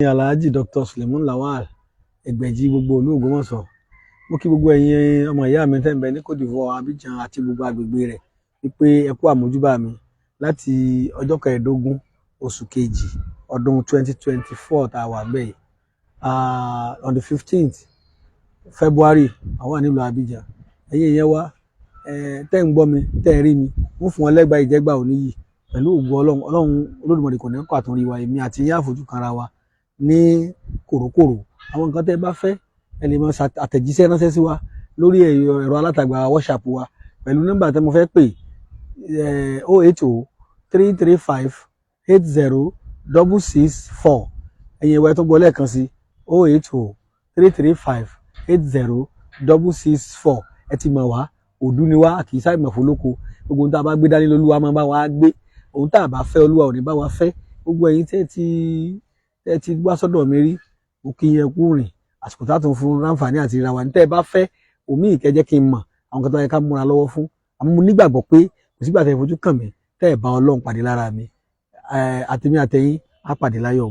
Alhaji Dr. Suleimon Lawal Egbeji gbogbo olú Ogbomoso. Mo kí gbogbo ẹ̀yin ọmọ ìyá mi tẹ́ ń bẹ ní Côte d'Ivoire Abidjan àti gbogbo agbègbè rẹ̀ wípé ẹ kú àmójúbà mi láti ọjọ́ 15 oṣù kejì ọdún 2024 tá a wà ńbẹ̀ yìí. On the 15th February a wà nílùú Abidjan. Ẹ̀yin yẹn wá tẹ́ ń gbọ́ mi tẹ́ ń rí mi wọ́n fún wọn lẹ́gbàá ìjẹ́gbà òní yìí pẹ̀lú ògo Ọlọ́run Olódùmarè kò ní kó àtúnrí wa èmi àti yín àfojú kanra wa ní kòrókòrò. Àwọn nǹkan tẹ́ bá fẹ́ ẹ lè máa àtẹ̀jíṣẹ́ ránṣẹ́ sí wa lórí ẹ̀rọ alátagbà WhatsApp wa pẹ̀lú nọ́mbà tẹ́ mo fẹ́ pè 080-335-80664. ẹ̀yin ìwà tó gbọ́ lẹ́ẹ̀kan sí 080-335-80664. ẹ ti mọ̀ wá òdú ni wá kì í sáì mọ̀ fólóko. Gbogbo ohun tá a bá gbé dání lolúwa máa bá wa gbé, ohun tá a bá fẹ́ Olúwa ò ní bá wa fẹ́. Gbogbo ẹ̀yin tẹ́ ti wá sọ́dọ̀ mi rí mo kí yẹn kú rìn àsìkò tá a tún fún ráǹfààní àti ìra wa ní tẹ́ ẹ bá fẹ́ omi ìkẹjẹ́ kí n mọ̀ àwọn kan tó yẹ ká múra lọ́wọ́ fún. Àmọ́ mo nígbàgbọ́ pé kò sígbà tẹ́ ẹ fojú kàn mí tẹ́ ẹ bá Ọlọ́run pàdé lára mi. Àtèmi àtẹ̀yin á pàdé láyọ̀ o.